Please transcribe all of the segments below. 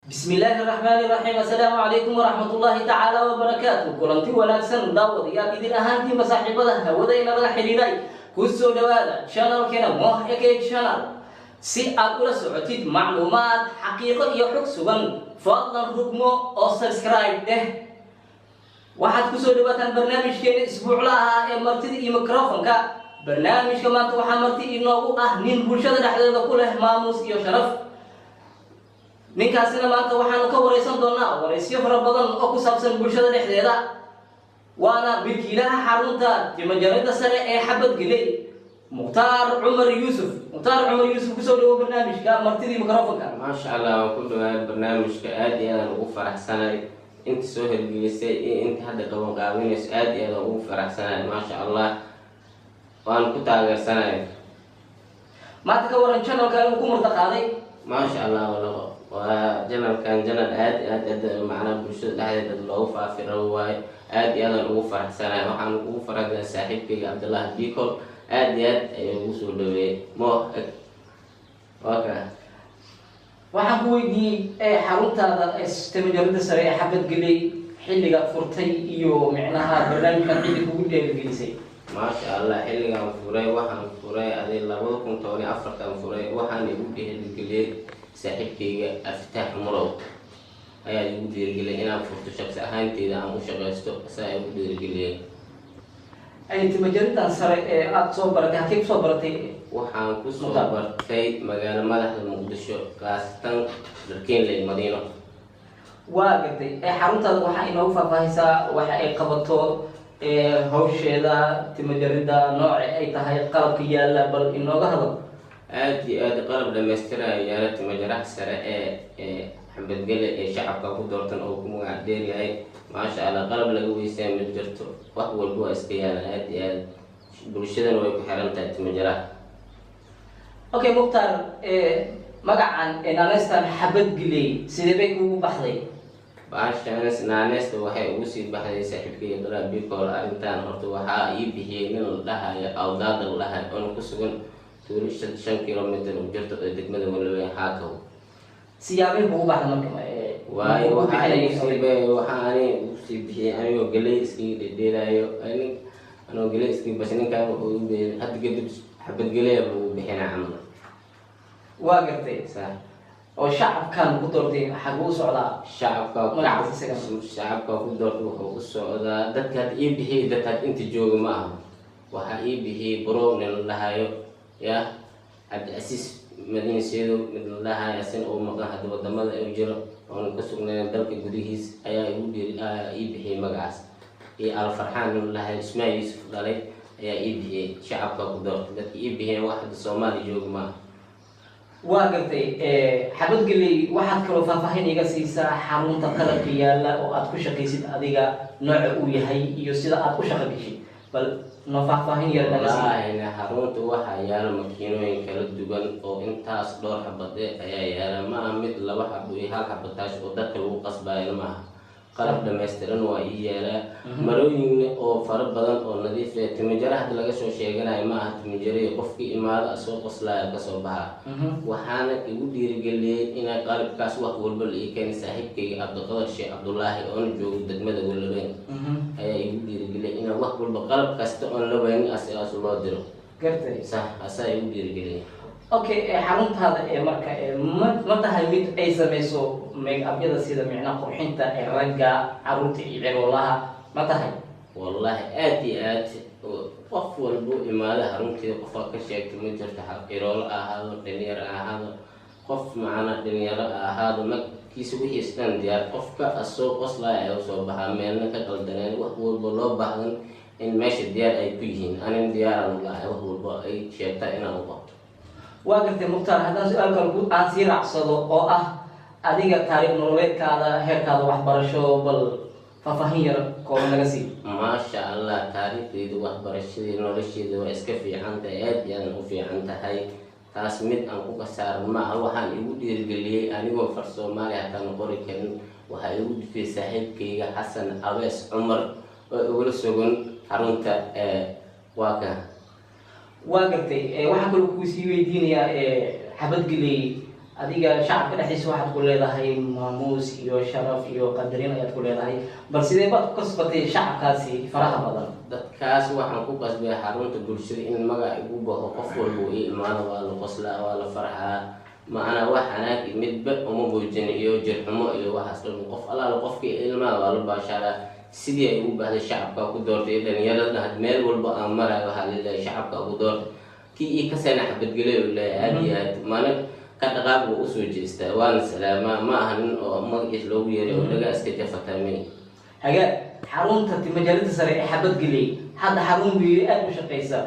بسم الله الرحمن الرحيم. السلام عليكم ورحمة الله تعالى وبركاته. كلنتي wanaagsan daawad iyo idin ahaantii masaaxiibada hawada inaga xiriiray ku soo dhawaada channel-keena Moheke Channel si aad ula socotid macluumaad xaqiiqo iyo xog sugan. fadlan rugmo oo subscribe waxaad ku soo dhawaataan barnaamijkeena isbuuclaha ee martida iyo mikrofonka. barnaamijka maanta waxaa marti inoogu ah nin bulshada dhexdeeda ku leh maamuus iyo sharaf. ninkaasina maanta waxaanu ka wareysan doonaa wareysyo fara badan oo ku saabsan bulshada dhexdeeda. waana milkiilaha xarunta timajarida sare ee xabadgeley mukhtaar cumar yuusuf. mukhtaar cumar yuusuf kusoo dhawo barnaamijka martidii mikrofonka. maasha allah, waan ku dhawaad barnaamijka aad iyo aadaan ugu faraxsanay inta soo hergelisay iyo inta hadda qaban qaabinayso aad iyo aadaan ugu faraxsanay. maasha allah, waan ku taageersanay. maanta ka waran channelka inuu ku murta qaaday. maasha allah, waa janalkan janal aad macnaa bulshada dhexdeeda loogu faafiro waaye. aad iyo aadaan ugu faraxsanay. waxaan ugu faraxsanay saaxiibkayga cabdullaahi bikol aad iyo aad ayuu ugu soo dhaweeyey waxaan ku weydiiyey xaruntaada timajarida sare ee xabadgeley xilliga furtay iyo micnaha barnaamijkan xilli kugu dheerigelisay. maasha allah, xilligaan furay waxaan furay 2014 furay. waxaan igu dheerigeliyey saaxiibkayga aftaax murow ayaa igu dhiirigeliyay inaan furto shaqsi ahaanteyda aan u shaqaysto. asaa igu dhiirigeliyay. timajaridan sare ee aada soo baratay halkay kusoo baratay? waxaan kusoo bartay magaalo madaxda muqdisho, kaasatan darkeenley madiino. waa gartay. xaruntaada waxaa inoogu faahfaahisaa waxa ay qabato, hawsheeda timajarida nooca ay tahay, qalabka yaala, bal inooga hadal. aad iyo aad qalab dhamaystirayo yaala timajaraha sare ee xabadgele ee shacabka ku doortan oo ku magac dheer yahay. maasha allah, qalab laga weysaya ma jirto, wax walba waa iska yaalan. aad iyo aad bulshadana way ku xiran tahay timajaraha. okay mukhtaar, magacan naaneysta xabadgeley sidee bay kugu baxday? baashanas naaneysta waxay ugu sii baxday saaxiibkayga cabdullaahi bikol. arrintan horta waxaa ii bixiyey nin la dhahayo awdaada la dhahayo oona ku sugan 5 kilomitir u jirto ee degmada Walaweyn Xaakaw. siyaabay kugu baxday marka? waayo waxaan ugu sii bixiyey anigoo galey iskaga dhedheelaayo. anigoo galey iskaga bashay ninkaan wuxuu u beeyay hadda kadib xabadgeleya buu bixinaa camal. waa gartay. sax. oo shacabkan ku doortay xaguu u socdaa? shacabka ku doortay wuxuu u socdaa dadka hadda ii bixiyey dadka inta jooga ma aha. waxaa ii bixiyey bro nin la dhahayo ya cabdicasiis madiine seedow mid la dhahayo asin uu maqan hadda wadamada u jiro oona ka sugnayn dalka gudihiis ayaa ii bixiyey magacaas. iyo alfarxaan nin la dhahayo ismail yuusuf dhalay ayaa ii bixiyey shacabka ku doortay. dadka ii bixiyeen wax hadda soomaali jooga ma aha. waa gartay. xabadgeley waxaad kaloo faahfaahin iga siisaa xarunta qalabka yaala oo aad ku shaqaysid adiga, nooca uu yahay iyo sida aad u shaqa geshid, bal noo faahfaahin yar naga sii. xarunta waxaa yaala makiinooyin kala duwan oo intaas dhowr xabade ayaa yaala. ma aha mid 2 xabo iyo 1 xabo taas oo dadka lagu qasbayo ma aha. qalab dhammaystiran waa ii yaalaa. marooyin oo fara badan oo nadiif ah. timajara hadda laga soo sheeganayo ma aha timajariya qofkii imaada soo qoslaya kasoo baxa. waxaana igu dhiirigeliyey inay qalabkaas wax walba la ii keenay saaxiibkayga cabdiqadar sheekh cabdullaahi oona joogo degmada Walaweyn ayaa igu dhiirigeliyay inaan wax walba qalab kasta oon la weynin asigaas loo diro. gartay. sax, asaa igu dhiirigeliyay. okay. xaruntaada marka ma tahay mid ay samayso make-up-yada sida micnaha qurxinta ragga, caruurta iyo ciroolaha ma tahay? wallahi aad iyo aad qof walba u imaada xarunteeda qofaa ka sheegta ma jirto. ciroolo ahaado, dhalinyaro ahaado, qof macana dhalinyaro ahaado, magkiisa wixiis dhan diyaar. qofka asoo qoslaya ay usoo baxaa, meelna ka qaldaneen. wax walba loo baahdan in meesha diyaar ay ku yihiin. anin diyaaraan ulahay wax walba ay sheegtaa inaan u qabto. waa gartay mukhtaar, haddaan su-aal kale aan sii raacsado oo ah adiga taariikh nololeedkaada, heerkaada waxbarasho, bal faahfaahin yar kooban naga sii. maasha allah, taariikhdeyda waxbarashadii nolosheeda waa iska fiican tahay. aad iyo aadan u fiican tahay. taas mid aan ku kasaaran ma aha. waxaan igu dhiirigeliyey anigoo far soomaali hataan qori karin. waxaa igu dhifiyey saaxiibkayga xasan abees cumar oo igula sugan xarunta waa gartay. waxaa kaloo kuu sii weydiinayaa xabadgeley adiga shacabka dhexdiisa waxaad ku leedahay maamuus iyo sharaf iyo qadarin ayaad ku leedahay, bal sidee baad ku kasbatay shacabkaasi faraha badan? dadkaas waxaan ku qasbay xarunta bulshada in magac igu baxo, qof walba uu ii imaado, waa la qoslaa, waa la farxaa, macnaa wax anaag midba uma muujin iyo jirxumo iyo waxaas dhan. qof allaala qofkii ilmaha waa la baashaaraa sidii ay ugu baahday shacabka ku doortay. dhalinyarada meel walba aan marayo waxaa leedahay shacabka ugu doortay, kii ii kasana xabadgelay u leeyahay aad iyo aad mana ka dhaqaaq buu usoo jeestaa, waana salaamaa, ma aha nin oo magaciis loogu yeeray oo dhagaa iska jafatamay. hagaag xarunta timajarida sare ee xabadgeley hadda xarun weeye aad u shaqaysa,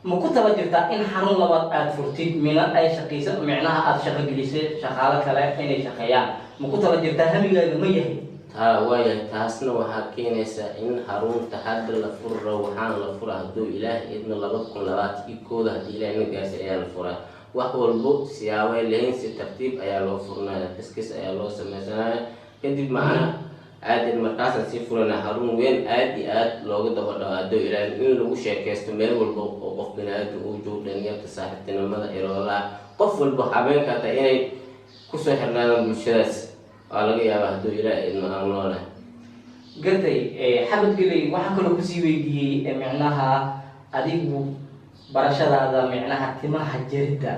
ma ku taba jirtaa in xarun labaad aad furtid mina ay shaqaysa, micnaha aad shaqo gelisay shaqaalo kale inay shaqeeyaan, ma ku taba jirtaa hamigaaga ma yahay? taa waayahay, taasna waxaa keenaysaa in xarunta hadda la furro, waxaana la fura hadduu ilaahay idna 2021 haddii ilaahay na gaarsiiyo ayaa la furaa. wax walbo siyaabay lahayn si tartiib ayaa loo furnaya, kiskis ayaa loo sameysanaya, kadib macna aadin markaasaan sii furana xarun weyn aad iyo aad looga daba dhawaado ilaahay in lagu sheekaysto meel walba oo qof bini'aadam uu joogo, dhalinyarta, saaxiibtinimada, iroolaha, qof walba habeenka hata inay kusoo xirnaadaan bulshadaas waa laga yaabaa hadduu ilaahay idna aan noolahay. gartay xabadgeley waxaan kaloo kusii weydiiyey micnaha adigu barashadaada micnaha timaha jaridda,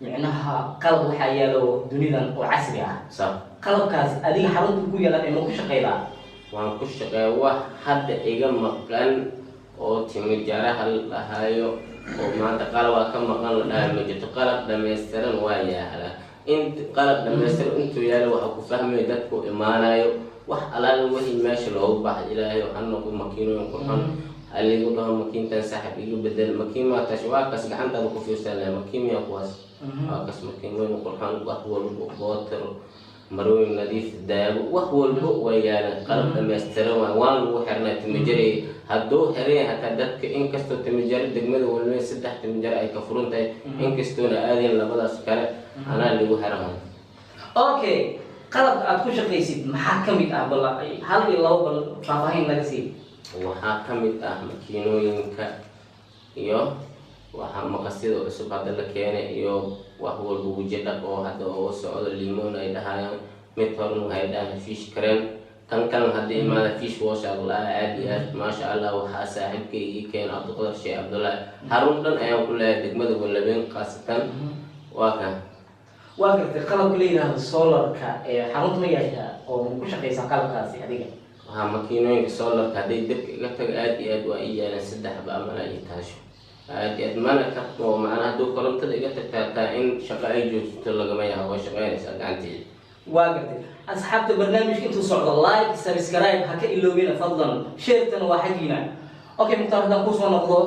micnaha qalab waxaa yaalo dunidan oo casri ah, qalabkaas adiga xarunta ku yaalan ee ma ku shaqeydaa? waan ku shaqeeya. wax hadda iga maqan oo timijaraha la dhahayo oo maanta qalabaa ka maqan la dhahayo ma jirto. qalab dhammaystiran waa yaala, in qalab dhammaystiran intuu yaalo waxa ku fahmayo dadku imaanayo, wax alaala wixii meesha loogu baxay ilaahay waxaa noqo makiinooyin qurxan aligu dhaho makiintan saaxib igu bedel makiin ma tash waa kas gacantaada ku fiirsan lahay makiin ya kuwaas waa kas makiinooyin qurxan wax walba booter marooyin nadiif daabo wax walba way yaalaan. qalab dhammaystiran waan lagu xirnaa timijari hadduu xiran hataa dadka inkastoo timijari degmada walweyn 3 timijari ay ka furan tahay inkastoona aadeen labadaas kale anaa lagu xirahay. okay, qalabka aad ku shaqaysid maxaa ka mid ah? bal hal iyo labo bal faahfaahin laga sii. waxaa ka mid ah makiinooyinka iyo waxa maqasida cusub hadda la keenay iyo wax walba waji dhaq oo hadda oo socdo limon ay dhahayaan, mid horna waxay dhahaan fish cream, kan hadda imaada fish wash Allah aad iyo aad maasha Allah. waxaa saaxiibkay ii keen Cabdiqadar Sheekh Cabdullaahi xarun dhan ayaan ku leeyahay degmada Walaweyn qaasatan. waa kan waa gartay qalabka la yiraahdo solarka ee xarunta ma yeeshaa oo ku shaqeysa qalabkaasi adiga? waxaa makiinooyinka solarka hadday dabka iga tago aad iyo aad waa ii yaalaan 3 ba amana ii taasho aad iyo aad mana ka oo macnaha hadduu korontada iga tagtaa in shaqo ay joogto lagama yaabo, way shaqeynaysaa gacanteeda. waa gartay asxaabta barnaamijka intuu socdo like subscribe ha ka iloobina fadlan, sheertana waa xagiina. okay mukhtaar haddaan kusoo noqdo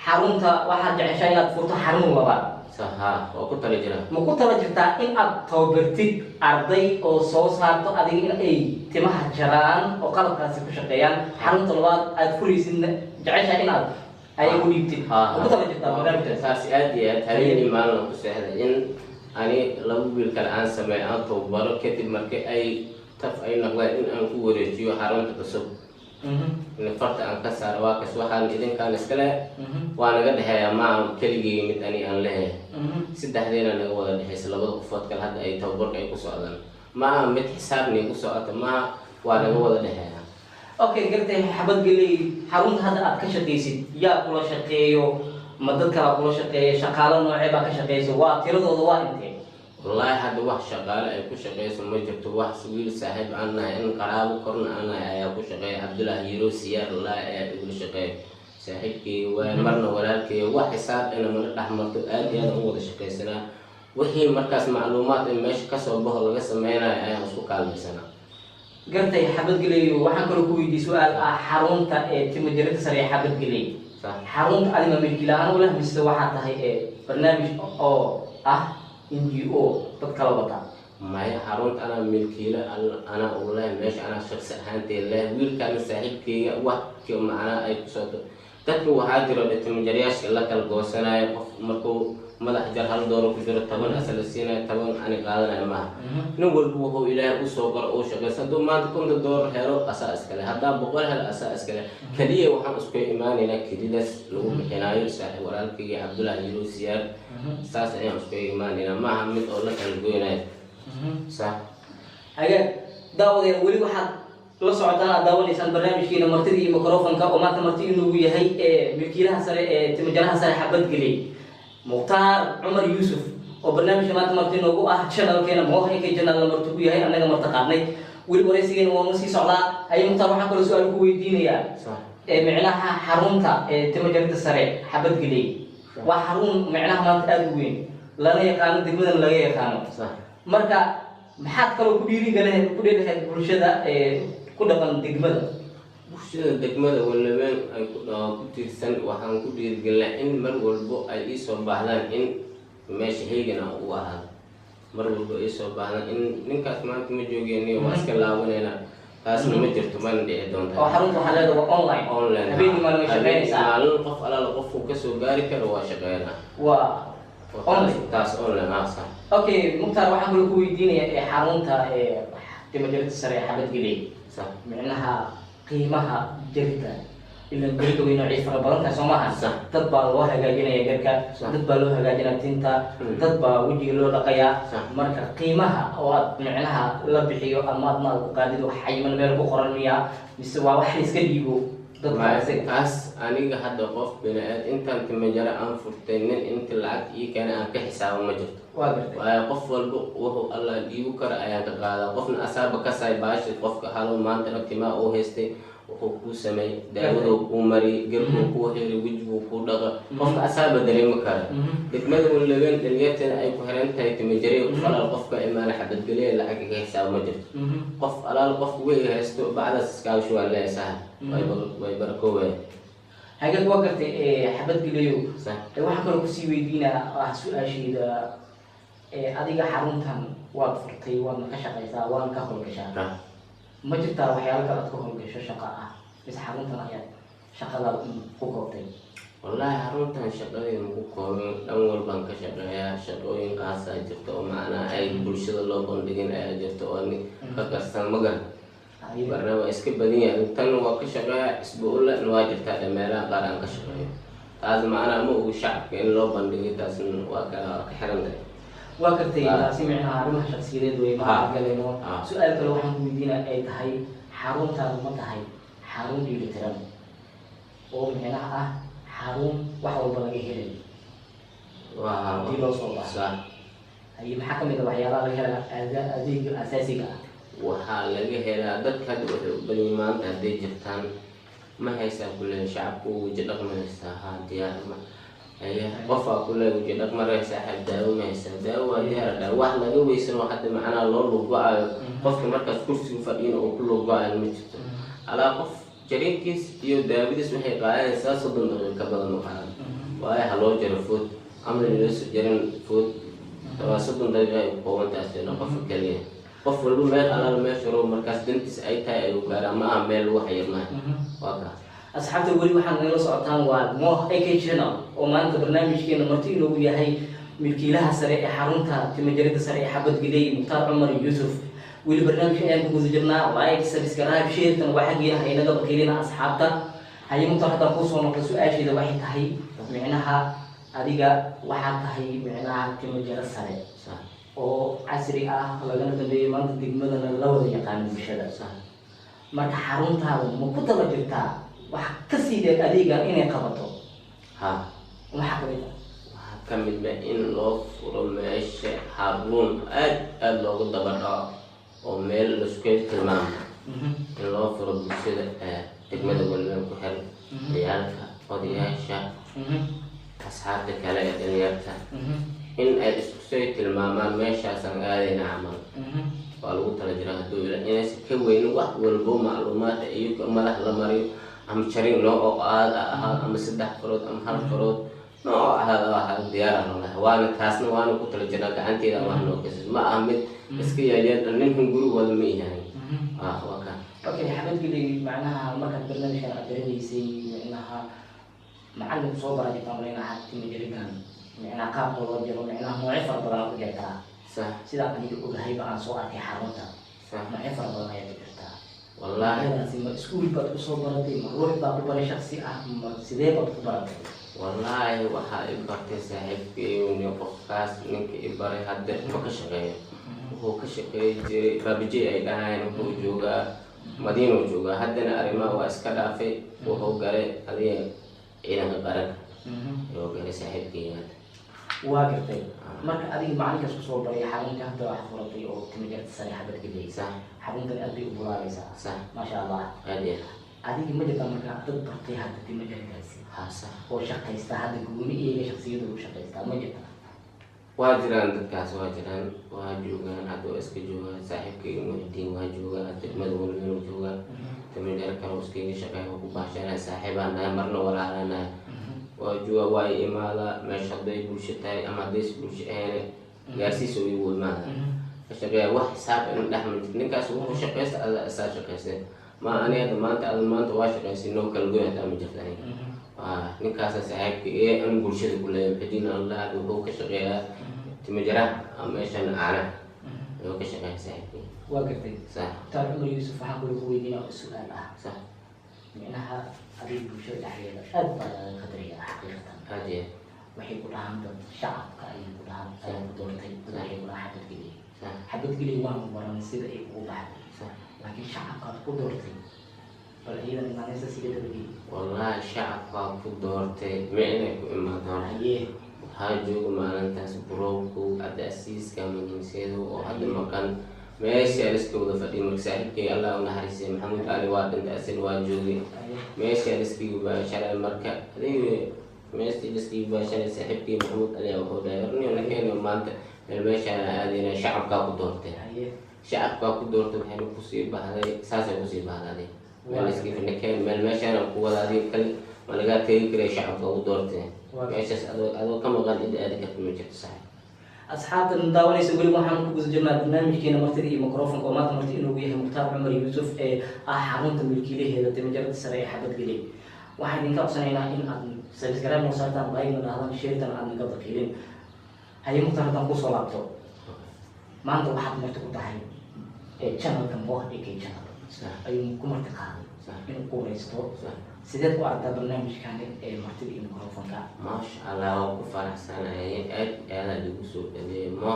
xarunta waxaad jeceshaa inaad furto xarun labaad? saha waa ku tala jiraa. ma ku tala jirtaa in aad tababartid arday oo soo saarto adiga in ay timaha jaraan oo qalabkaasi ku shaqeeyaan, xarunta labaad aad furaysidna jeceshaa in aad ayagu dhiibtid? ma ku tala jirtaa barnaamijkaas? saas aad iyo aad habeenii maalin ku seexday in ani laba wiil kale aan sameeyo aan tababaro, kadib markii ay taf ay noqdaan in aan ku wareejiyo xarunta cusub in farta aan ka saaro. waa kas waxaan idinkaan iskale waa naga dhexeeya ma keligii mid ani aan leeyahay, 3deena naga wada dhexeysa, labada qofood kale hadda ay tababarka ay ku socdaan maaha mid xisaabni ku socota maaha, waa naga wada dhexeeya. okay gartay xabadgeley xarunta hadda aad ka shaqaysid yaa kula shaqeeyo? ma dad kala kula shaqeeya? shaqaalo noocee baa ka shaqeysa? waa tiradooda waa intee? wallaahi hadda wax shaqaale ay ku shaqeyso ma jirto. wax wiil saaxiib aan nahay in qaraabo korna aan nahay ayaa ku shaqeeya. Cabdullaahi Yiro Siyaar Allah ayaa igula shaqeeya saaxiibkii waa marna walaalkii wax xisaab ina mana dhaxmarto aad iyo aad u wada shaqeysanaa. wixii markaas macluumaad in meesha kasoo baxo laga sameynayo ayaan isku kaalmaysanaa. gartay xabadgeley waxaan kaloo ku weydiiyey su-aal ah xarunta timajarida sare ee xabadgeley, xarunta adiga milkiilahaan u leh mise waxaa tahay barnaamij oo ah NGO dad kala wata? maya xarunta anaa milkiila anaa u leh meesha anaa shaqsi ahaantee leh. wiilkaana saaxiibkeyga wax macnaa ay ku sooto dadka waxaa jiro timajarayaasha la kala goosanayo qof markuu madax jar hal dooro ku jiro 10 asal siinay 10 ani qaadanay ma nin walba wuxuu ilaahay u soo qor oo shaqaysan doo maanta kunta door helo asaas kale hadda boqol hel asaas kale kaliya waxaan isku iimaanayna kalidas lagu bixinayo saaxiib walaalkii Abdullah Yuusiyar saas ayaan isku iimaanayna ma mid oo la kala goynay sax haga daawada wali waxaad la socotaan daawanaysan barnaamijkeena martida iyo mikrofoonka oo maanta martida inuu yahay milkiilaha sare timajaraha sare xabad galay Mukhtaar Umar Yusuf oo barnaamijka maanta martida ugu ah channelkeena Moohayka channel martida ku yahay anaga martida qaadnay wali wareysigeena waa sii socdaa ay Mukhtaar waxaan kala su'aal ku weydiinayaa micnaha xarunta timajarada sare xabad galay waa xarun micnaha maanta aad u weyn lana yaqaan degmadan laga yaqaan marka maxaad kala ku dhiirigelinahay bulshada ku dhaqan degmada walbeen ay ku tiirsan waxaan ku dhiirigelinaa in mar walbo ay soo baahdaan in meesha heegana uu ahaa mar walbo ay soo baahdaan in ninkaas maanta ma joogeen waa iska laabanayna taasna ma jirto mana dhici doonta oo xarunta waxaa leedahay online habeenkii maalin way shaqeynaysaa maalin qof alaala qofku ka soo gaari karo waa shaqeynaa waa online taas online sax okay Mukhtaar waxaan kala ku weydiinayaa xarunta timajarada sare xabad galay sax micnaha qiimaha jarida ilaa guriga weyn oo ciifra badan tahay Soomaaliya dad baa loo hagaajinaya garka dad baa loo hagaajinaya tinta dad baa wajiga loo dhaqaya marka qiimaha oo aad micnaha la bixiyo ama aad ku qaadido xayman meel ku qoran miya mise waa wax iska dhiibo dad taas aniga hadda qof binaad intaan timajara aan furtay nin inta lacag ii kana aan ka xisaabo ma jirto waa qof walba wuxuu Allah dhiibo kara ayaan ka qaadaa qofna asaaba ka saay baashi qofka halo maanta naftima oo haystay wuxuu ku sameey daawada ku mari garku ku heli wajigu ku dhaqa qofka asaaba dareema kara degmada walbeen dhaliyada ay ku xiran tahay timajare falal qofka imaan xabad galay lacag ka xisaabo ma jirto qof alaal qof way haysto bacda iskaash waa leeyahay way barkoobay haga ku waqti xabad galayo sax waxaan kale ku sii weydiinaa su'aashayda adiga xaruntan waad furtay waad ka shaqaysaa waan ka howlgashaa ma jirtaa waxyaalo kale aad ka howlgasho shaqo ah mise xaruntan ayaad shaqada ku koobtay wallahi xaruntan shaqadeeda ku koobay dhan walbaan ka shaqeeyaa shaqooyinkaas ay jirto oo macnaa ay bulshada loo bandhigin ay jirto oo ka qarsan magan barna waa iska badan yahay tan waa ka shaqeeyaa isbuulla waa jirtaa meelaha qaar aan ka shaqeeyo taas macnaa ma ugu shacabka in loo bandhigay taasna waa ka xiran tahay waa kartay taasi micnaha arrimaha shakhsiyadeed way ma galayno su'aal kale waxaan ku weydiinaa ay tahay xaruntaadu ma tahay xarun dheelitiran oo micnaha ah xarun wax walba laga helay waa dii loo soo baxaa ay maxaa kamid ah waxyaalaha laga helaa adeega asaasiga ah waxaa laga helaa dadka hadda waxay u badan maanta hadday jirtaan ma haysaa kulle shacabku waji dhaqmaysa ha diyaar ma qofaa kulle waji dhaqmaraysa xal daawo ma haysaa daawo waa diyaar wax laga weysano hadda macnaa loo lugo-ayo qofka markaas kursiga fadhiina oo ku lugo-ayo ma jirto alaa qof jariinkiis iyo daawadiis waxay qaadanaysaa 30 daqiiqo ka badan ma qaadan waayo ha loo jaro food ama la soo jarin food 30 daqiiqo ay ku koobantaas qofka kaliya qof walba meel alaal meesha roo markaas dantiis ay tahay ay gaar ama meel wax yar ma waa ka asxaabta wali waxaan nala socotaan waa Moohayka channel oo maanta barnaamijkeena marti inuu yahay milkiilaha sare ee xarunta timajarada sare ee xabad galay Mukhtaar Umar Yusuf wali barnaamijka ayaan ku guda jirnaa like subscribe share tan waxa geeyaha inaga bakiilina asxaabta hay Mukhtaar hadda ku soo noqdo su'aasheeda waxay tahay micnaha adiga waxa tahay micnaha timajarada sare oo casri ah lagana dambeeyay maanta degmadana la wada yaqaan bulshada marka xaruntaadu ma ku daba jirtaa wax ka sii dheer adeega inay qabato waxa kamid ah in loo furo meesha xarun aad loogu daba dhaco oo meel la isku tilmaamo in loo furo bulshada degmada walbeen ku xiran ciyaalka odayaasha asxaabta kale ee dhalinyarta in ay isku soo tilmaamaan meeshaasan aadayna camal waa lagu tala jiraa hadduu inaysa ka weynin wax walbo macluumaad iyo madax la mariyo ama jarin nooc oo aada ahaa ama 3 farood ama 1 farood nooc ahaa diyaar ah waana taasna waana ku tala jiraa gacanteeda wax noo kasay ma ah mid iska yaayeen ninkan guri wada ma yahay waa ka okay xabad geli macnaha marka barnaamijka aad dareeysay macnaha macallin soo baray tamareena timajirigan micnaha qaabka loo jiro micnaha noocyo fara badan ku jiri karaa صح sidaa aniga ogahayba aan soo arkay xarunta صح noocyo fara badan ayaa ku jirtaa والله ma iskuul baad kusoo baratay ma ruux baa ku baray shaksi ah ma sidee baad ku baratay والله waxaa i bartay saaxiibkay iyo qofkaas ninka i baray hadda ma ka shaqeeyo wuxuu ka shaqeey jiray baabijay ay dhahayn wuxuu joogaa madiina joogaa haddana arrimaha waa iska dhaafay wuxuu galay adiga ciidanka qaranka ayuu galay saaxiibkay waa gartay marka adiga macalinkaas kusoo baray xarunta hadda wax furatay oo timijarta sare xabad geliysa xaruntan aad bay u buraalaysaa صح maasha allah هادي adiga ma jirta marka dad bartay hadda timijarkaasi صح oo shaqaysta hadda gooni iyaga shaksiyada u shaqaysta ma jirta waa jiraan dadkaas waa jiraan waa joogaan hadda waa iska joogaan saaxiibkay muxdiin waa joogaa degmada walweynu joogaa timijar kale iskaga shaqeeya ku baashana saaxiibaan nahay marna walaalana waa jooga waa imaadaa meesha hadday bulsho tahay ama haddays bulsho ahayn gaarsiisa igu imaada ka shaqeeya wax xisaab in dhex martid ninkaas wuxuu shaqeysta ada isaa shaqeystay ma aniga maanta waa shaqeysay noo kala goyn hataa ma jirta aniga ninkaasa saaxiibka ee an bulshada ku leeyahay muxdiin allah wuxuu ka shaqeeyaa timijaraha ama meeshan caanaha ayuu ka shaqeeya saaxiibkii waa gartay صح taar cumar yuusuf waxaan kula ku weydiinaa oo su-aal ah صح micnaha adiga bulshada dhexdeeda aad baa laga qadariyaa xaqiiqatan هادي waxay ku dhahaan dad shacabka ayay ku dhahaan ayaa ku doortay dad waxay ku dhahaan xabad geliya صح xabad geliya waanu baranay sida ay ugu baxday صح laakiin shacabkaad ku doortay bal ciidan imaanaysa siga dabageli والله shacabka ku doortay ma inay ku imaadaan haye waxaa jooga maalintaas burowku adasiiska magniisyadu oo hadda maqan meesha liska wada fadhiya marka saaxiibkay allah u naxariisay maxamuud cali waa dhintay asina waa joogay meesha liskiga baasharay marka adiga meesha liskiga baasharay saaxiibkay maxamuud cali wuxuu dhahay warniyo nakeeno maanta meel meeshaan aadayna shacabkaa ku doortay haye shacabkaa ku doortay waxayna kusii bahday saasay kusii bahday meel liskiga nakeen meel meeshaan ku wada adiga kale ma lagaa tegi karay shacabka ugu doortay meeshaas adoo ka maqan cid aadi karta ma jirto sax asxaabtan daawanaysa weli waxaan ku guda jirnaa barnaamijkeena martida iyo microfonka oo maanta marti inoogu yahay mukhtaar cumar yuusuf ee ah xarunta milkiilaheeda timijarada sare ee xabad geley waxaan idinka codsanaynaa in aad subscribe noo saartaan like-na dhahdaan sheertan aad naga bakiilin haye mukhtaar haddaan kusoo laabto maanta waxaad marti ku tahay channelka moh ak channel ayuu ku marti qaaday inuu ku wareysto sideed u aragtaa barnaamijkan ee martida iyo microfonka maasha allah waa ku faraxsanahay aad aada lagu soo dhaweeyay mo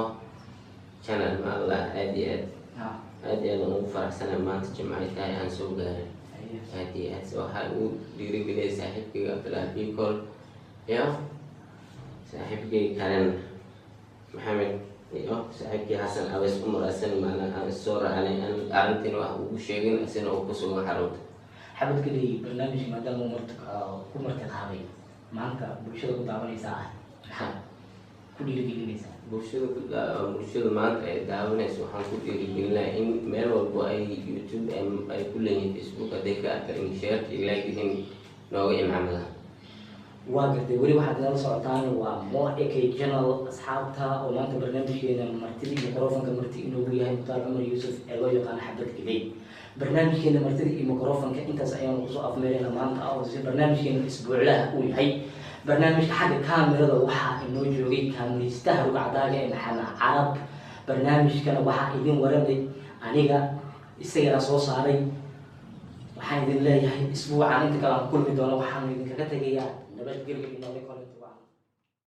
channel ma allah aad iyo aad ugu faraxsanahay maanta jimcay tahay aan soo gaaray aad iyo aad waxaa ugu dhiirigeliyay saaxiibkayga abdullah bicol iyo saaxiibkay kalen maxamed iyo saaxiibkii xasan abeys umar asan maana aan soo raacnay arrintiin wax ugu sheegin asina uu ku sugan xarunta xabad geley barnaamijka maadaama ku marti qaaday maanta bulshada ku daawanaysaa ah maxaad ku dhiirigelinaysaa bulshada maanta ay daawanayso waxaan ku dhiirigelinayaa in meel walbo ay youtube ay ku leeyihiin facebook hadday ka arkaan sheerta ilaa yihiin nooga imaamadaan waa gartay weli waxaad nala socotaan waa moh ak channel asxaabta oo maanta barnaamijkeena martida iyo microfonka marti inoogu yahay mukhtaar cumar yuusuf ee loo yaqaano xabad geley barnaamijkeena martida iyo microfonka intaas ayaanu kusoo afmeerayna maanta oo barnaamijkeena isbuuclaha uu yahay barnaamijka xagga kaamirada waxaa inoo joogay kaamiristaha rugcadaaga ee maxamed carab barnaamijkana waxaa idin waramay aniga isagana soo saaray waxaan idin leeyahay isbuucan inta kale aan kulmi doono waxaan idinkaga tegayaa nabadgelyo iyo nabad